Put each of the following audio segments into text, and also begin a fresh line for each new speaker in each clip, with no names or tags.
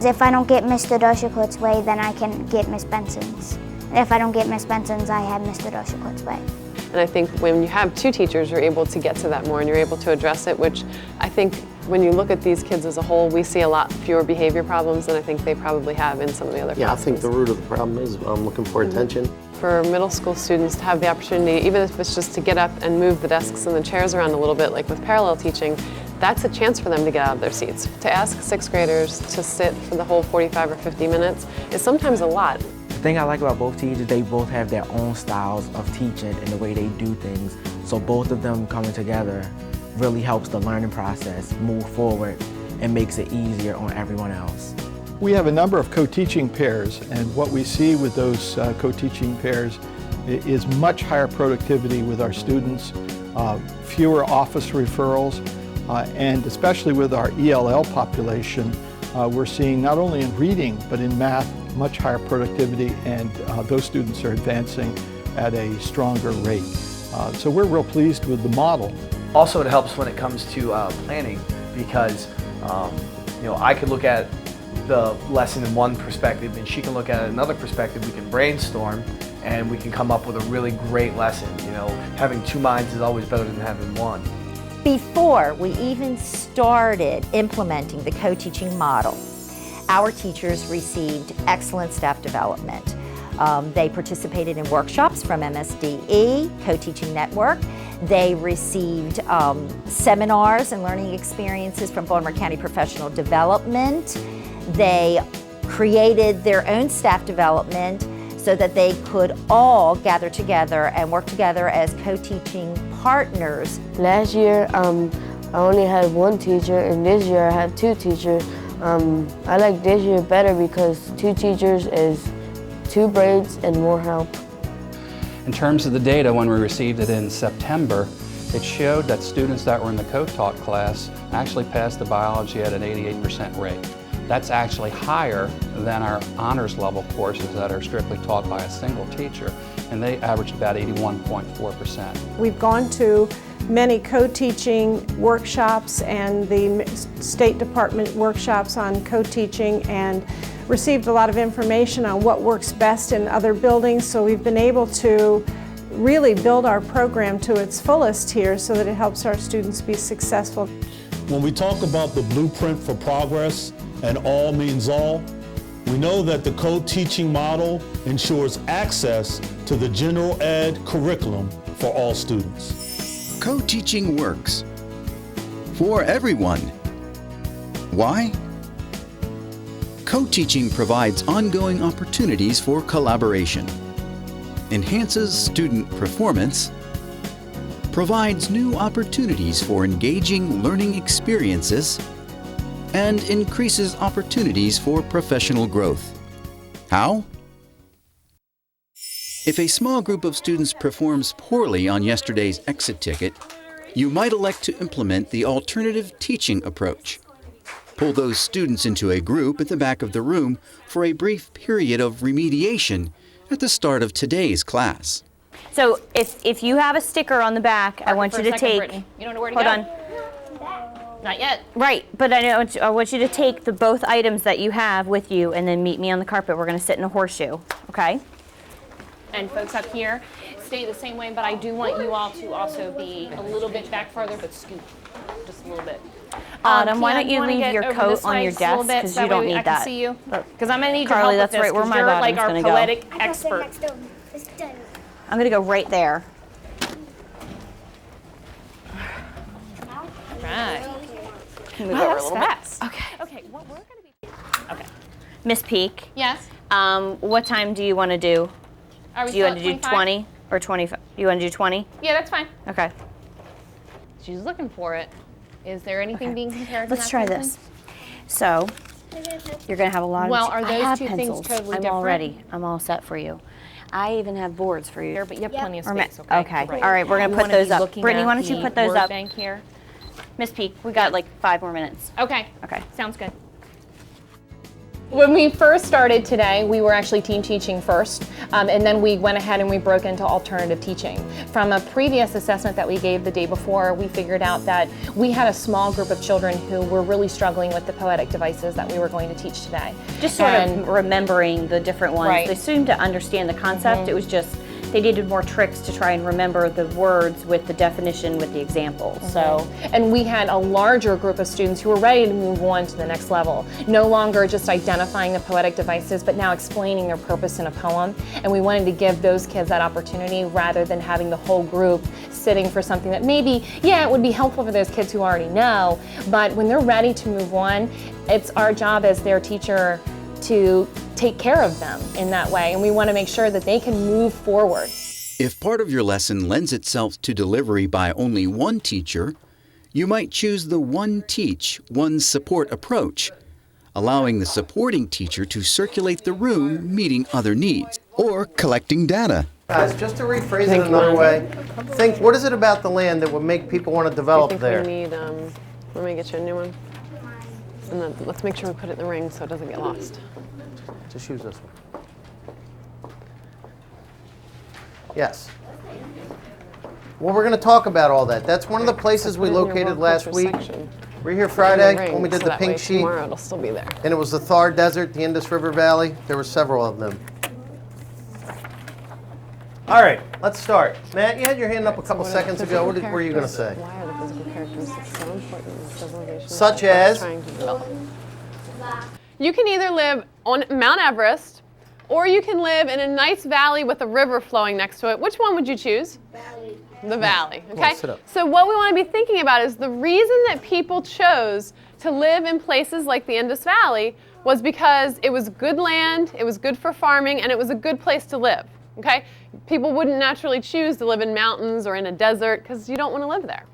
If I don't get Mr. Doshakout's way, then I can get Miss Benson's. And if I don't get Miss Benson's, I have Mr. Doshakout's way.
And I think when you have two teachers, you're able to get to that more and you're able to address it, which I think when you look at these kids as a whole, we see a lot fewer behavior problems than I think they probably have in some of the other classes.
Yeah, I think the root of the problem is looking for attention.
For middle school students to have the opportunity, even if it's just to get up and move the desks and the chairs around a little bit, like with parallel teaching, that's a chance for them to get out of their seats. To ask sixth graders to sit for the whole 45 or 50 minutes is sometimes a lot.
The thing I like about both teachers, they both have their own styles of teaching and the way they do things. So both of them coming together really helps the learning process move forward and makes it easier on everyone else.
We have a number of co-teaching pairs, and what we see with those co-teaching pairs is much higher productivity with our students, fewer office referrals, and especially with our ELL population, we're seeing not only in reading but in math much higher productivity, and those students are advancing at a stronger rate. So we're real pleased with the model.
Also, it helps when it comes to planning, because I could look at the lesson in one perspective and she can look at it another perspective. We can brainstorm and we can come up with a really great lesson. Having two minds is always better than having one.
Before we even started implementing the co-teaching model, our teachers received excellent staff development. They participated in workshops from MSDE, Co-Teaching Network. They received seminars and learning experiences from Baltimore County Professional Development. They created their own staff development so that they could all gather together and work together as co-teaching partners.
Last year, I only had one teacher, and this year I have two teachers. I like this year better because two teachers is two brains and more help.
In terms of the data, when we received it in September, it showed that students that were in the co-taught class actually passed the biology at an 88% rate. That's actually higher than our honors level courses that are strictly taught by a single teacher, and they averaged about 81.4%.
We've gone to many co-teaching workshops and the State Department workshops on co-teaching and received a lot of information on what works best in other buildings, so we've been able to really build our program to its fullest here so that it helps our students be successful.
When we talk about the blueprint for progress and all means all, we know that the co-teaching model ensures access to the general ed curriculum for all students.
Co-teaching works for everyone. Why? Co-teaching provides ongoing opportunities for collaboration, enhances student performance, provides new opportunities for engaging learning experiences, and increases opportunities for professional growth. How? If a small group of students performs poorly on yesterday's exit ticket, you might elect to implement the alternative teaching approach. Pull those students into a group at the back of the room for a brief period of remediation at the start of today's class.
So if you have a sticker on the back, I want you to take...
Brittany. You don't know where to
go?
Hold on. Not yet.
Right, but I want you to take both items that you have with you and then meet me on the carpet. We're going to sit in a horseshoe, okay?
And folks up here, stay the same way, but I do want you all to also be a little bit back farther, but scoot just a little bit.
Autumn, why don't you leave your coat on your desk, because you don't need that.
I can see you. Because I'm going to need
Carly,
your help
that's
with this,
right where my
you're like
bottom's
our
gonna go.
poetic expert.
I'm going to go right there.
Right.
Can we
Wow,
go a
that's
little
fast.
bit? Okay.
Okay, what we're going to be... Okay.
Miss Peak.
Yes?
What time do you want to do?
Are we
Do you
still
want to
at
do
25?
20 or 25? You want to do 20?
Yeah, that's fine.
Okay.
She's looking for it. Is there anything being compared to
Let's try
that
this. So, you're going to have a lot of...
Well, are
I
those
have
two
pencils.
things totally
I'm
different?
all ready. I'm all set for you. I even have boards for you.
There, but you have plenty of
Or
space, okay?
Okay.
Right.
All right, we're going to put those up. Brittany, why don't you put those up?
Bank here.
Miss Peak, we got like 5 more minutes.
Okay.
Okay.
Sounds good. When we first started today, we were actually team teaching first, and then we went ahead and we broke into alternative teaching. From a previous assessment that we gave the day before, we figured out that we had a small group of children who were really struggling with the poetic devices that we were going to teach today.
Just sort of remembering the different ones.
Right.
They seemed to understand the concept. It was just they needed more tricks to try and remember the words with the definition with the examples. So,
and we had a larger group of students who were ready to move on to the next level. No longer just identifying the poetic devices, but now explaining their purpose in a poem. And we wanted to give those kids that opportunity rather than having the whole group sitting for something that maybe, yeah, it would be helpful for those kids who already know, but when they're ready to move on, it's our job as their teacher to take care of them in that way, and we want to make sure that they can move forward.
If part of your lesson lends itself to delivery by only one teacher, you might choose the one teach, one support approach, allowing the supporting teacher to circulate the room meeting other needs, or collecting data.
Guys, just to rephrase it another way, think, what is it about the land that would make people want to develop there?
I think we need, let me get you a new one. And then let's make sure we put it in the ring so it doesn't get lost.
Just use this one. Yes. Well, we're going to talk about all that. That's one of the places we located last week. Were you here Friday when we did the pink sheet?
Tomorrow it'll still be there.
And it was the Thar Desert, the Indus River Valley. There were several of them. All right, let's start. Matt, you had your hand up a couple seconds ago. What were you going to say?
Why are the physical characteristics so important in civilization?
Such as?
Trying to develop. You can either live on Mount Everest, or you can live in a nice valley with a river flowing next to it. Which one would you choose? Valley. The valley, okay? So what we want to be thinking about is the reason that people chose to live in places like the Indus Valley was because it was good land, it was good for farming, and it was a good place to live, okay? People wouldn't naturally choose to live in mountains or in a desert because you don't want to live there.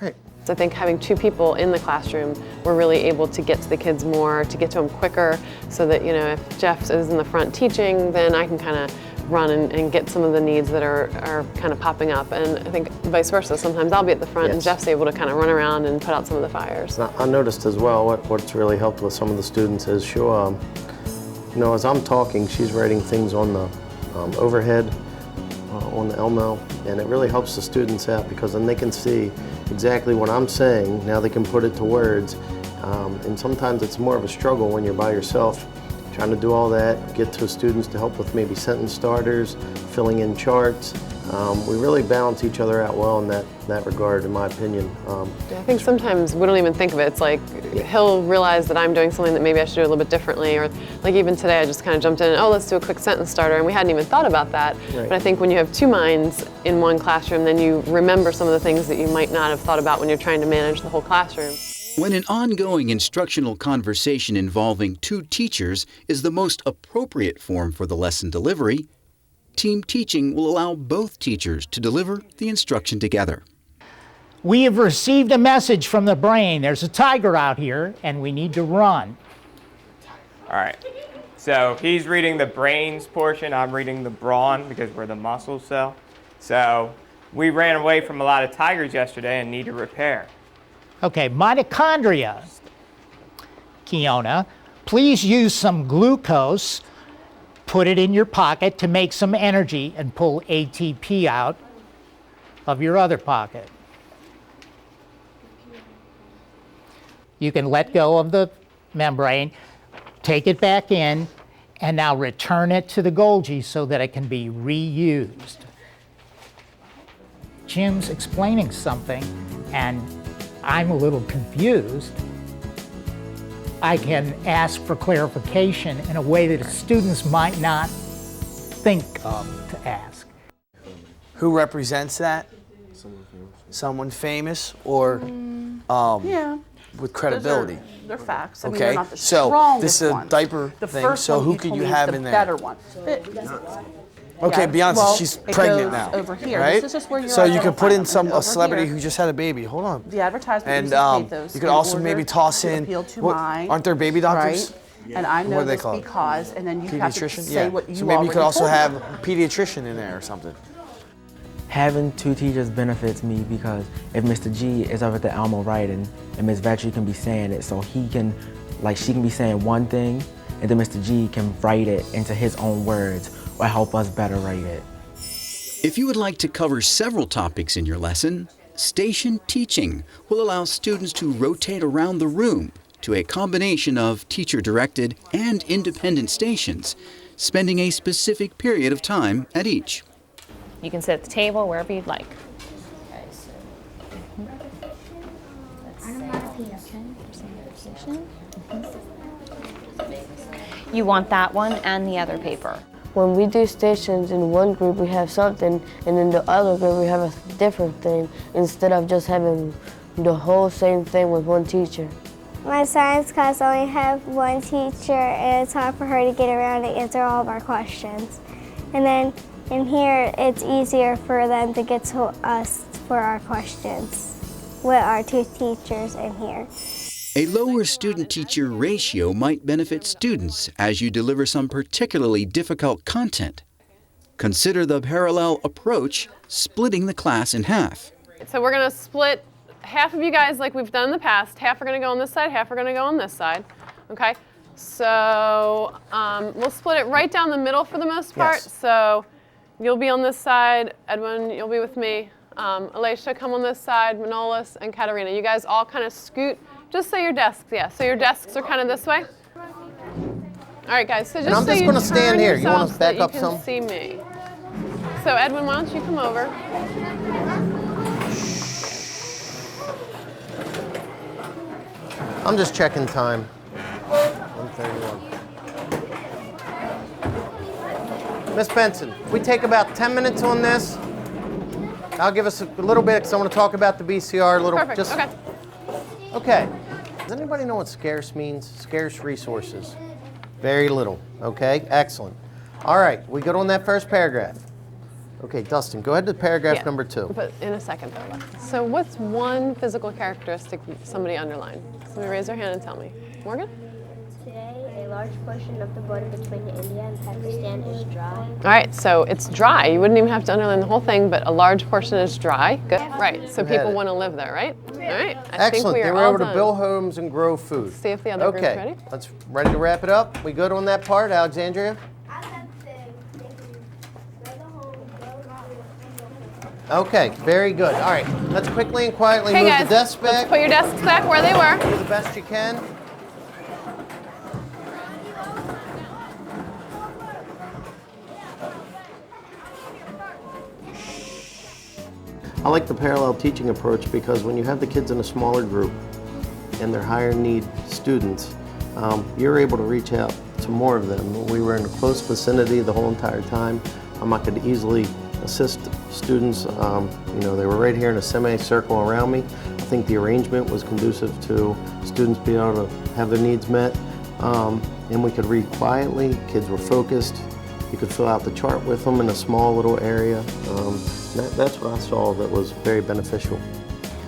Right.
So I think having two people in the classroom, we're really able to get to the kids more, to get to them quicker, so that, you know, if Jeff is in the front teaching, then I can kind of run and get some of the needs that are kind of popping up. And I think vice versa, sometimes I'll be at the front and Jeff's able to kind of run around and put out some of the fires.
I noticed as well what's really helped with some of the students is she'll, you know, as I'm talking, she's writing things on the overhead, on the Elmo, and it really helps the students out because then they can see exactly what I'm saying. Now they can put it to words, and sometimes it's more of a struggle when you're by yourself trying to do all that, get to students to help with maybe sentence starters, filling in charts. We really balance each other out well in that regard, in my opinion.
I think sometimes we don't even think of it. It's like he'll realize that I'm doing something that maybe I should do a little bit differently, or like even today I just kind of jumped in and, oh, let's do a quick sentence starter, and we hadn't even thought about that. Right. But I think when you have two minds in one classroom, then you remember some of the things that you might not have thought about when you're trying to manage the whole classroom.
When an ongoing instructional conversation involving two teachers is the most appropriate form for the lesson delivery, team teaching will allow both teachers to deliver the instruction together.
We have received a message from the brain. There's a tiger out here, and we need to run.
All right. So he's reading the brains portion. I'm reading the brawn because we're the muscle cell. So we ran away from a lot of tigers yesterday and need to repair.
Okay, mitochondria. Kiona, please use some glucose, put it in your pocket to make some energy, and pull ATP out of your other pocket. You can let go of the membrane, take it back in, and now return it to the Golgi so that it can be reused. Jim's explaining something, and I'm a little confused. I can ask for clarification in a way that students might not think of to ask.
Who represents that? Someone famous or
yeah.
with credibility?
They're facts. I mean,
Okay,
they're not the
so
strongest
this is a
ones.
diaper
The
thing,
first
so
one
who
you
could
told
you
me
have
is
in
the
there?
better one.
Okay,
Yeah,
Beyonce,
well,
she's
it
pregnant
goes
now,
over here.
right?
This is just where you're
so you could put in
identifying
a celebrity
here.
who just had a baby. Hold on.
The advertisement
And
uses pathos
you could
in
also
order
maybe toss
to
in.
appeal to
what-
mind,
aren't there baby doctors?
Right? And I know
What are they
this
called?
because, and then you have to
Pediatrician?
say
Yeah.
what you
So maybe you could
already
also
told
have
them.
a pediatrician in there or something.
Having two teachers benefits me because if Mr. G is over at the Elmo writing and Ms. Vetri can be saying it, so he can, like she can be saying one thing and then Mr. G can write it into his own words or help us better write it.
If you would like to cover several topics in your lesson, station teaching will allow students to rotate around the room to a combination of teacher-directed and independent stations, spending a specific period of time at each.
You can sit at the table wherever you'd like. You want that one and the other paper.
When we do stations in one group, we have something, and in the other group, we have a different thing, instead of just having the whole same thing with one teacher.
My science class only have one teacher, and it's hard for her to get around and answer all of our questions. And then in here, it's easier for them to get to us for our questions with our two teachers in here.
A lower student-teacher ratio might benefit students as you deliver some particularly difficult content. Consider the parallel approach, splitting the class in half.
So we're going to split half of you guys like we've done in the past. Half are going to go on this side, half are going to go on this side. Okay? So we'll split it right down the middle for the most part.
Yes.
So you'll be on this side. Edwin, you'll be with me. Alicia, come on this side. Manolis and Katarina. You guys all kind of scoot. Just so your desks, yeah. So your desks are kind of this way. All right, guys. So just
And I'm just going to stand here. You want to back up some?
You can see me. So Edwin, why don't you come over?
I'm just checking time. 1:31. Miss Benson, if we take about 10 minutes on this, I'll give us a little bit because I want to talk about the BCR a little.
Perfect. Okay.
Okay. Does anybody know what scarce means? Scarce resources. Very little. Okay, excellent. All right, we good on that first paragraph. Okay, Dustin, go ahead to paragraph number 2.
But in a second, though. So what's one physical characteristic somebody underlined? Somebody raise their hand and tell me. Morgan?
Today, a large portion of the border between India and Pakistan is dry.
All right, so it's dry. You wouldn't even have to underline the whole thing, but a large portion is dry. Good. Right, so people want to live there, right? All right. I think
Excellent.
we
They
are
were
all
able to
done.
build homes and grow food.
Let's see if the other group's ready.
Let's ready to wrap it up. We good on that part, Alexandria? Okay, very good. All right, let's quickly and quietly
Okay,
move
guys,
the desks back.
let's put your desks back where they were.
Do the best you can. I like the parallel teaching approach because when you have the kids in a smaller group and they're higher need students, you're able to reach out to more of them. We were in a close vicinity the whole entire time. I could easily assist students. You know, they were right here in a semicircle around me. I think the arrangement was conducive to students being able to have their needs met. And we could read quietly, kids were focused. You could fill out the chart with them in a small little area. That's what I saw that was very beneficial.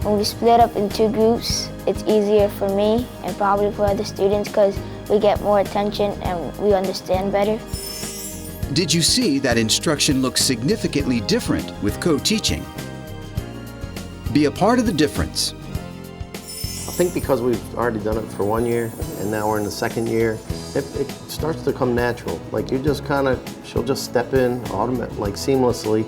When we split up in two groups, it's easier for me and probably for other students because we get more attention and we understand better.
Did you see that instruction looks significantly different with co-teaching? Be a part of the difference.
I think because we've already done it for 1 year and now we're in the second year, it starts to come natural. Like you just she'll just step in like seamlessly.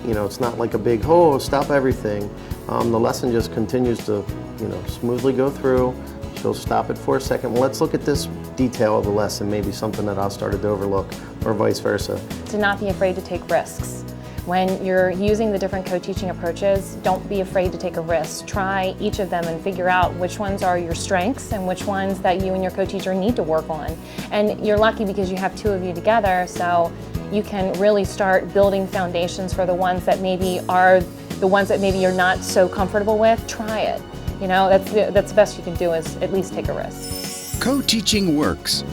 You know, it's not like a big, oh, stop everything. The lesson just continues to, you know, smoothly go through. She'll stop it for a second. Well, let's look at this detail of the lesson, maybe something that I started to overlook, or vice versa.
To not be afraid to take risks. When you're using the different co-teaching approaches, don't be afraid to take a risk. Try each of them and figure out which ones are your strengths and which ones that you and your co-teacher need to work on. And you're lucky because you have two of you together, so you can really start building foundations for the ones that maybe are the ones that maybe you're not so comfortable with. Try it. You know, that's the best you can do is at least take a risk.
Co-teaching works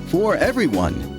for everyone.